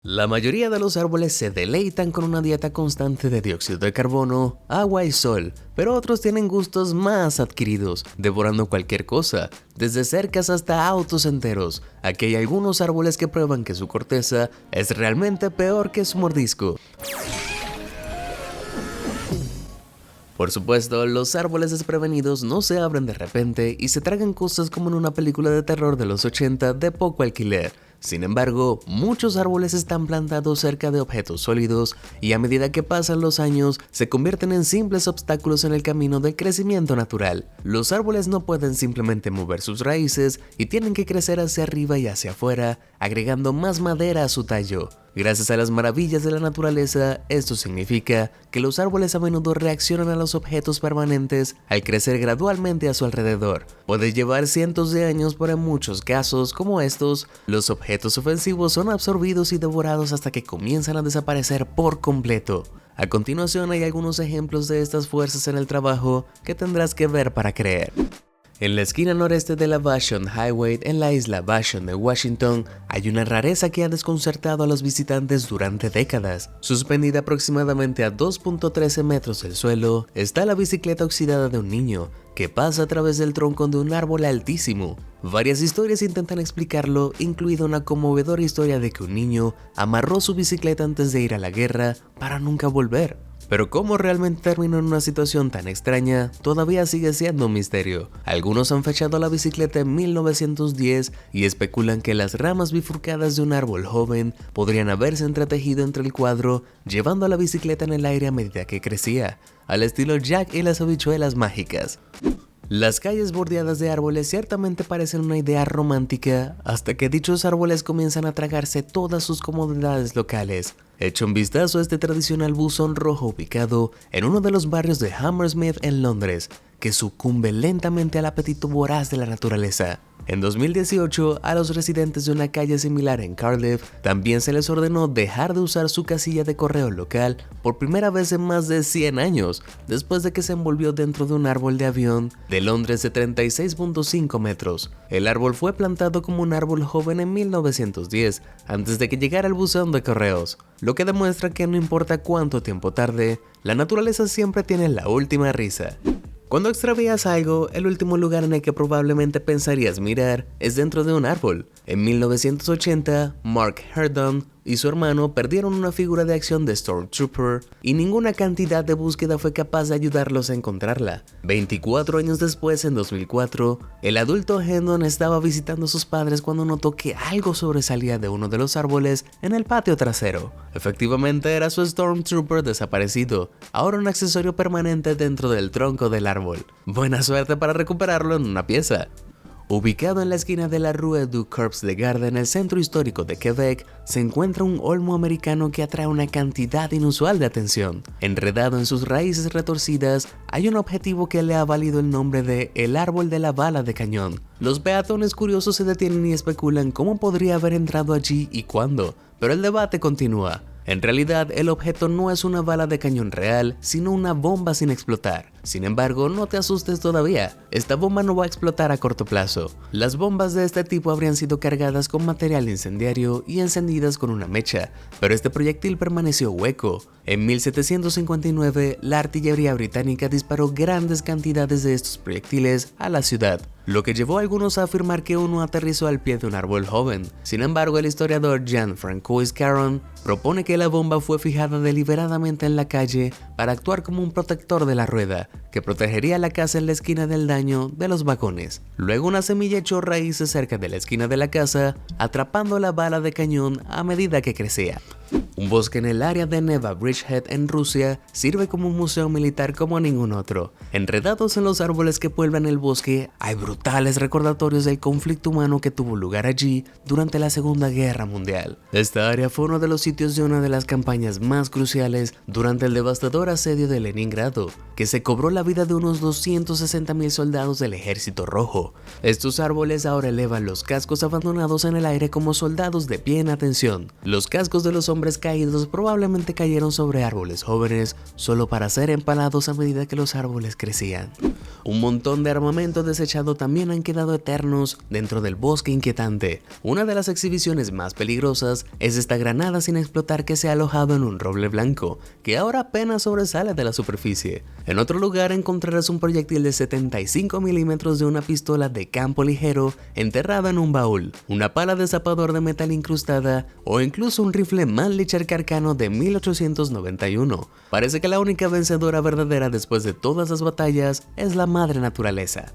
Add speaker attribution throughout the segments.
Speaker 1: La mayoría de los árboles se deleitan con una dieta constante de dióxido de carbono, agua y sol, pero otros tienen gustos más adquiridos, devorando cualquier cosa, desde cercas hasta autos enteros. Aquí hay algunos árboles que prueban que su corteza es realmente peor que su mordisco. Por supuesto, los árboles desprevenidos no se abren de repente y se tragan cosas como en una película de terror de los 80 de poco alquiler. Sin embargo, muchos árboles están plantados cerca de objetos sólidos y a medida que pasan los años se convierten en simples obstáculos en el camino del crecimiento natural. Los árboles no pueden simplemente mover sus raíces y tienen que crecer hacia arriba y hacia afuera, agregando más madera a su tallo. Gracias a las maravillas de la naturaleza, esto significa que los árboles a menudo reaccionan a los objetos permanentes al crecer gradualmente a su alrededor. Puede llevar cientos de años, pero en muchos casos, como estos, los objetos ofensivos son absorbidos y devorados hasta que comienzan a desaparecer por completo. A continuación hay algunos ejemplos de estas fuerzas en el trabajo que tendrás que ver para creer. En la esquina noreste de la Vashon Highway, en la isla Vashon de Washington, hay una rareza que ha desconcertado a los visitantes durante décadas. Suspendida aproximadamente a 2.13 metros del suelo, está la bicicleta oxidada de un niño, que pasa a través del tronco de un árbol altísimo. Varias historias intentan explicarlo, incluida una conmovedora historia de que un niño amarró su bicicleta antes de ir a la guerra para nunca volver. Pero cómo realmente terminó en una situación tan extraña todavía sigue siendo un misterio. Algunos han fechado la bicicleta en 1910 y especulan que las ramas bifurcadas de un árbol joven podrían haberse entretejido entre el cuadro, llevando a la bicicleta en el aire a medida que crecía, al estilo Jack y las habichuelas mágicas. Las calles bordeadas de árboles ciertamente parecen una idea romántica hasta que dichos árboles comienzan a tragarse todas sus comodidades locales. Echa un vistazo a este tradicional buzón rojo ubicado en uno de los barrios de Hammersmith en Londres, que sucumbe lentamente al apetito voraz de la naturaleza. En 2018, a los residentes de una calle similar en Cardiff también se les ordenó dejar de usar su casilla de correo local por primera vez en más de 100 años, después de que se envolvió dentro de un árbol de avión de Londres de 36.5 metros. El árbol fue plantado como un árbol joven en 1910, antes de que llegara el buzón de correos, lo que demuestra que no importa cuánto tiempo tarde, la naturaleza siempre tiene la última risa. Cuando extravías algo, el último lugar en el que probablemente pensarías mirar es dentro de un árbol. En 1980, Mark Herndon y su hermano perdieron una figura de acción de Stormtrooper y ninguna cantidad de búsqueda fue capaz de ayudarlos a encontrarla. 24 años después, en 2004, el adulto Herndon estaba visitando a sus padres cuando notó que algo sobresalía de uno de los árboles en el patio trasero. Efectivamente era su Stormtrooper desaparecido, ahora un accesorio permanente dentro del tronco del árbol. Buena suerte para recuperarlo en una pieza. Ubicado en la esquina de la Rue du Corps de Garde en el centro histórico de Quebec, se encuentra un olmo americano que atrae una cantidad inusual de atención. Enredado en sus raíces retorcidas, hay un objetivo que le ha valido el nombre de el árbol de la bala de cañón. Los peatones curiosos se detienen y especulan cómo podría haber entrado allí y cuándo, pero el debate continúa. En realidad, el objeto no es una bala de cañón real, sino una bomba sin explotar. Sin embargo, no te asustes todavía, esta bomba no va a explotar a corto plazo. Las bombas de este tipo habrían sido cargadas con material incendiario y encendidas con una mecha, pero este proyectil permaneció hueco. En 1759, la artillería británica disparó grandes cantidades de estos proyectiles a la ciudad, lo que llevó a algunos a afirmar que uno aterrizó al pie de un árbol joven. Sin embargo, el historiador Jean-Francois Caron propone que la bomba fue fijada deliberadamente en la calle para actuar como un protector de la rueda, que protegería la casa en la esquina del daño de los vagones. Luego una semilla echó raíces cerca de la esquina de la casa, atrapando la bala de cañón a medida que crecía. Un bosque en el área de Neva Bridgehead en Rusia sirve como un museo militar como ningún otro. Enredados en los árboles que pueblan el bosque, hay brutales recordatorios del conflicto humano que tuvo lugar allí durante la Segunda Guerra Mundial. Esta área fue uno de los sitios de una de las campañas más cruciales durante el devastador asedio de Leningrado, que se cobró la vida de unos 260.000 soldados del Ejército Rojo. Estos árboles ahora elevan los cascos abandonados en el aire como soldados de pie en atención. Los cascos de los hombres hombres caídos probablemente cayeron sobre árboles jóvenes solo para ser empalados a medida que los árboles crecían. Un montón de armamento desechado también han quedado eternos dentro del bosque inquietante. Una de las exhibiciones más peligrosas es esta granada sin explotar que se ha alojado en un roble blanco, que ahora apenas sobresale de la superficie. En otro lugar encontrarás un proyectil de 75 milímetros de una pistola de campo ligero enterrada en un baúl, una pala de zapador de metal incrustada o incluso un rifle Mannlicher Carcano de 1891. Parece que la única vencedora verdadera después de todas las batallas es la madre naturaleza.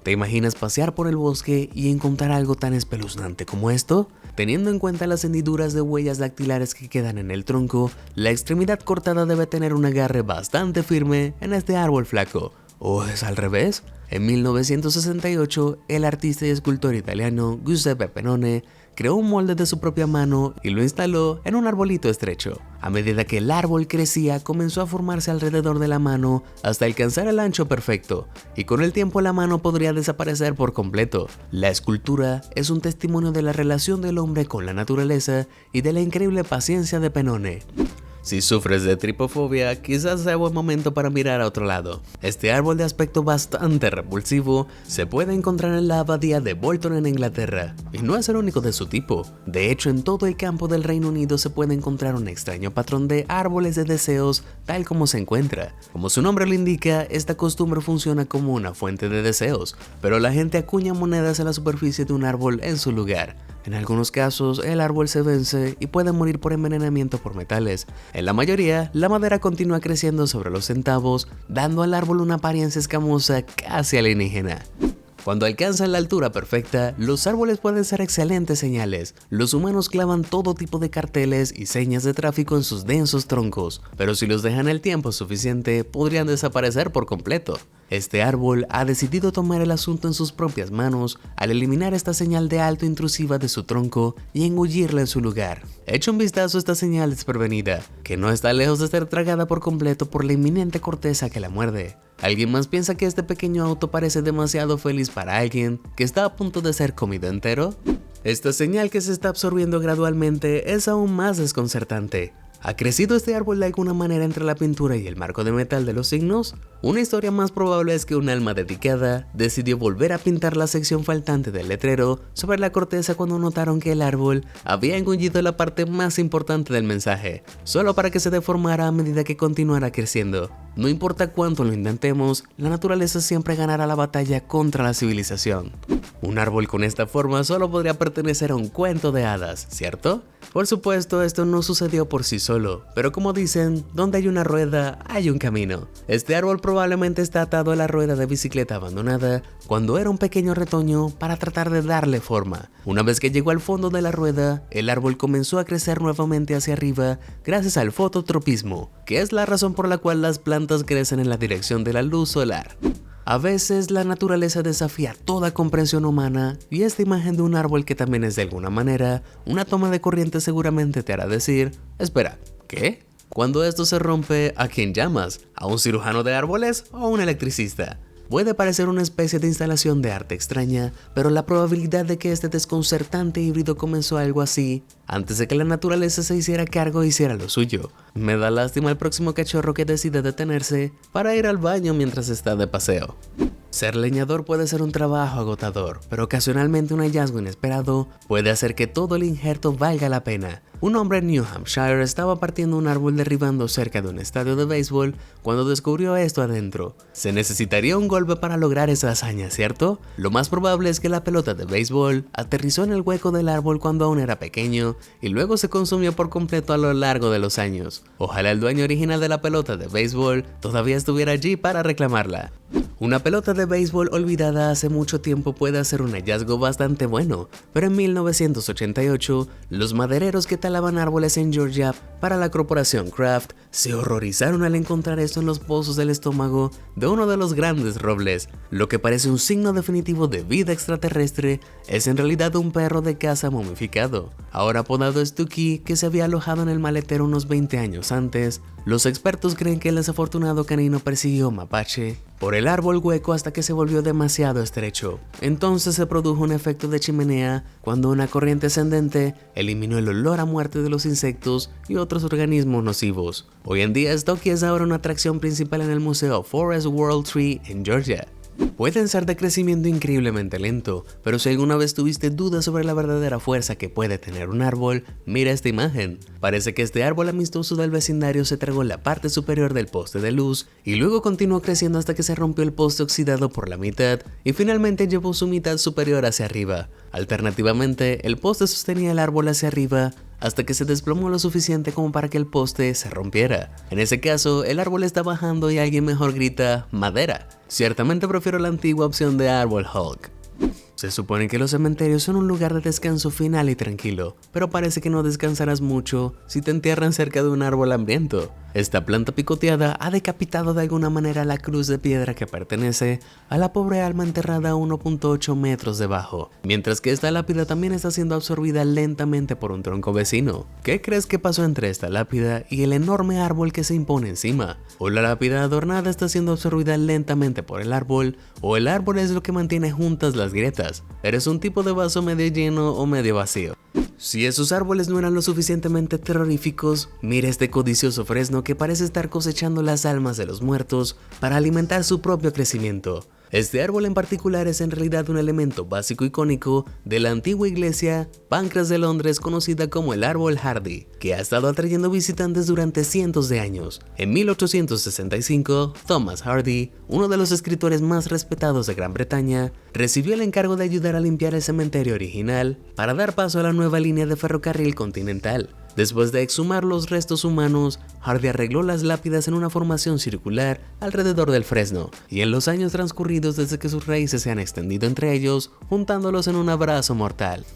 Speaker 1: ¿Te imaginas pasear por el bosque y encontrar algo tan espeluznante como esto? Teniendo en cuenta las hendiduras de huellas dactilares que quedan en el tronco, la extremidad cortada debe tener un agarre bastante firme en este árbol flaco. ¿O es al revés? En 1968, el artista y escultor italiano Giuseppe Pennone creó un molde de su propia mano y lo instaló en un arbolito estrecho. A medida que el árbol crecía, comenzó a formarse alrededor de la mano hasta alcanzar el ancho perfecto, y con el tiempo la mano podría desaparecer por completo. La escultura es un testimonio de la relación del hombre con la naturaleza y de la increíble paciencia de Pennone. Si sufres de tripofobia, quizás sea buen momento para mirar a otro lado. Este árbol de aspecto bastante repulsivo se puede encontrar en la abadía de Bolton en Inglaterra, y no es el único de su tipo. De hecho, en todo el campo del Reino Unido se puede encontrar un extraño patrón de árboles de deseos tal como se encuentra. Como su nombre lo indica, esta costumbre funciona como una fuente de deseos, pero la gente acuña monedas en la superficie de un árbol en su lugar. En algunos casos, el árbol se vence y puede morir por envenenamiento por metales. En la mayoría, la madera continúa creciendo sobre los centavos, dando al árbol una apariencia escamosa casi alienígena. Cuando alcanzan la altura perfecta, los árboles pueden ser excelentes señales. Los humanos clavan todo tipo de carteles y señas de tráfico en sus densos troncos, pero si los dejan el tiempo suficiente, podrían desaparecer por completo. Este árbol ha decidido tomar el asunto en sus propias manos al eliminar esta señal de alto intrusiva de su tronco y engullirla en su lugar. Echa un vistazo a esta señal desprevenida, que no está lejos de ser tragada por completo por la inminente corteza que la muerde. ¿Alguien más piensa que este pequeño auto parece demasiado feliz para alguien que está a punto de ser comido entero? Esta señal que se está absorbiendo gradualmente es aún más desconcertante. ¿Ha crecido este árbol de alguna manera entre la pintura y el marco de metal de los signos? Una historia más probable es que un alma dedicada decidió volver a pintar la sección faltante del letrero sobre la corteza cuando notaron que el árbol había engullido la parte más importante del mensaje, solo para que se deformara a medida que continuara creciendo. No importa cuánto lo intentemos, la naturaleza siempre ganará la batalla contra la civilización. Un árbol con esta forma solo podría pertenecer a un cuento de hadas, ¿cierto? Por supuesto, esto no sucedió por sí solo, pero como dicen, donde hay una rueda, hay un camino. Este árbol probablemente está atado a la rueda de bicicleta abandonada cuando era un pequeño retoño para tratar de darle forma. Una vez que llegó al fondo de la rueda, el árbol comenzó a crecer nuevamente hacia arriba gracias al fototropismo, que es la razón por la cual las plantas crecen en la dirección de la luz solar. A veces la naturaleza desafía toda comprensión humana y esta imagen de un árbol que también es de alguna manera una toma de corriente seguramente te hará decir, espera, ¿qué? Cuando esto se rompe, ¿a quién llamas? ¿A un cirujano de árboles o a un electricista? Puede parecer una especie de instalación de arte extraña, pero la probabilidad de que este desconcertante híbrido comenzó algo así antes de que la naturaleza se hiciera cargo e hiciera lo suyo. Me da lástima el próximo cachorro que decide detenerse para ir al baño mientras está de paseo. Ser leñador puede ser un trabajo agotador, pero ocasionalmente un hallazgo inesperado puede hacer que todo el injerto valga la pena. Un hombre en New Hampshire estaba partiendo un árbol derribando cerca de un estadio de béisbol cuando descubrió esto adentro. Se necesitaría un golpe para lograr esa hazaña, ¿cierto? Lo más probable es que la pelota de béisbol aterrizó en el hueco del árbol cuando aún era pequeño y luego se consumió por completo a lo largo de los años. Ojalá el dueño original de la pelota de béisbol todavía estuviera allí para reclamarla. Una pelota de béisbol olvidada hace mucho tiempo puede ser un hallazgo bastante bueno, pero en 1988, los madereros que talaban árboles en Georgia para la corporación Kraft se horrorizaron al encontrar esto en los pozos del estómago de uno de los grandes robles. Lo que parece un signo definitivo de vida extraterrestre es en realidad un perro de caza momificado, ahora apodado Stucky, que se había alojado en el maletero unos 20 años antes. Los expertos creen que el desafortunado canino persiguió mapache por el árbol hueco hasta que se volvió demasiado estrecho. Entonces se produjo un efecto de chimenea cuando una corriente ascendente eliminó el olor a muerte de los insectos y otros organismos nocivos. Hoy en día Stucky es ahora una atracción principal en el Museo Forest World Tree en Georgia. Pueden ser de crecimiento increíblemente lento, pero si alguna vez tuviste dudas sobre la verdadera fuerza que puede tener un árbol, mira esta imagen. Parece que este árbol amistoso del vecindario se tragó la parte superior del poste de luz y luego continuó creciendo hasta que se rompió el poste oxidado por la mitad y finalmente llevó su mitad superior hacia arriba. Alternativamente, el poste sostenía el árbol hacia arriba hasta que se desplomó lo suficiente como para que el poste se rompiera. En ese caso, el árbol está bajando y alguien mejor grita ¡madera! Ciertamente prefiero la antigua opción de árbol Hulk. Se supone que los cementerios son un lugar de descanso final y tranquilo, pero parece que no descansarás mucho si te entierran cerca de un árbol hambriento. Esta planta picoteada ha decapitado de alguna manera la cruz de piedra que pertenece a la pobre alma enterrada a 1.8 metros debajo, mientras que esta lápida también está siendo absorbida lentamente por un tronco vecino. ¿Qué crees que pasó entre esta lápida y el enorme árbol que se impone encima? ¿O la lápida adornada está siendo absorbida lentamente por el árbol? ¿O el árbol es lo que mantiene juntas las grietas? ¿Eres un tipo de vaso medio lleno o medio vacío? Si esos árboles no eran lo suficientemente terroríficos, mira este codicioso fresno que parece estar cosechando las almas de los muertos para alimentar su propio crecimiento. Este árbol en particular es en realidad un elemento básico icónico de la antigua iglesia Pancras de Londres, conocida como el árbol Hardy, que ha estado atrayendo visitantes durante cientos de años. En 1865, Thomas Hardy, uno de los escritores más respetados de Gran Bretaña, recibió el encargo de ayudar a limpiar el cementerio original para dar paso a la nueva línea de ferrocarril continental. Después de exhumar los restos humanos, Hardy arregló las lápidas en una formación circular alrededor del fresno, y en los años transcurridos desde que sus raíces se han extendido entre ellos, juntándolos en un abrazo mortal.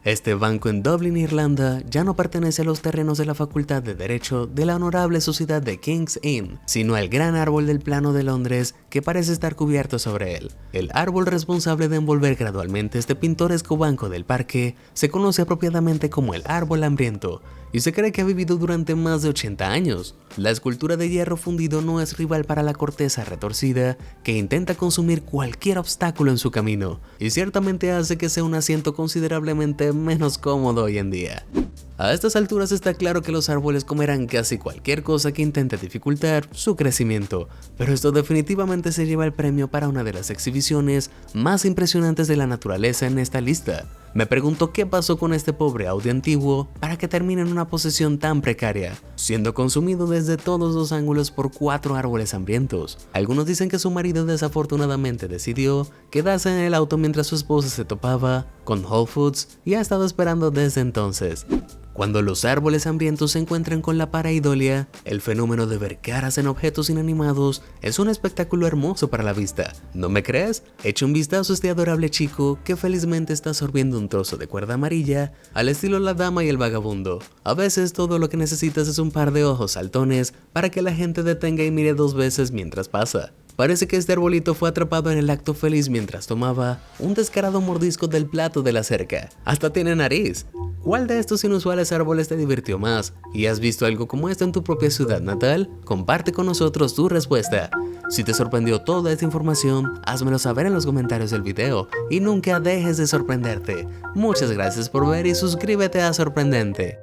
Speaker 1: Este banco en Dublín, Irlanda, ya no pertenece a los terrenos de la Facultad de Derecho de la Honorable Sociedad de King's Inn, sino al gran árbol del plano de Londres que parece estar cubierto sobre él. El árbol responsable de envolver gradualmente este pintoresco banco del parque se conoce apropiadamente como el árbol hambriento, y se cree que ha vivido durante más de 80 años. La escultura de hierro fundido no es rival para la corteza retorcida que intenta consumir cualquier obstáculo en su camino, y ciertamente hace que sea un asiento considerablemente menos cómodo hoy en día. A estas alturas está claro que los árboles comerán casi cualquier cosa que intente dificultar su crecimiento, pero esto definitivamente se lleva el premio para una de las exhibiciones más impresionantes de la naturaleza en esta lista. Me pregunto qué pasó con este pobre Audi antiguo para que termine en una posesión tan precaria, siendo consumido desde todos los ángulos por 4 árboles hambrientos. Algunos dicen que su marido desafortunadamente decidió quedarse en el auto mientras su esposa se topaba con Whole Foods y ha estado esperando desde entonces. Cuando los árboles hambrientos se encuentran con la pareidolia, el fenómeno de ver caras en objetos inanimados es un espectáculo hermoso para la vista. ¿No me crees? Echa un vistazo a este adorable chico que felizmente está absorbiendo un trozo de cuerda amarilla al estilo La Dama y el Vagabundo. A veces todo lo que necesitas es un par de ojos saltones para que la gente detenga y mire 2 veces mientras pasa. Parece que este arbolito fue atrapado en el acto feliz mientras tomaba un descarado mordisco del plato de la cerca. Hasta tiene nariz. ¿Cuál de estos inusuales árboles te divirtió más? ¿Y has visto algo como esto en tu propia ciudad natal? Comparte con nosotros tu respuesta. Si te sorprendió toda esta información, házmelo saber en los comentarios del video y nunca dejes de sorprenderte. Muchas gracias por ver y suscríbete a Sorprendente.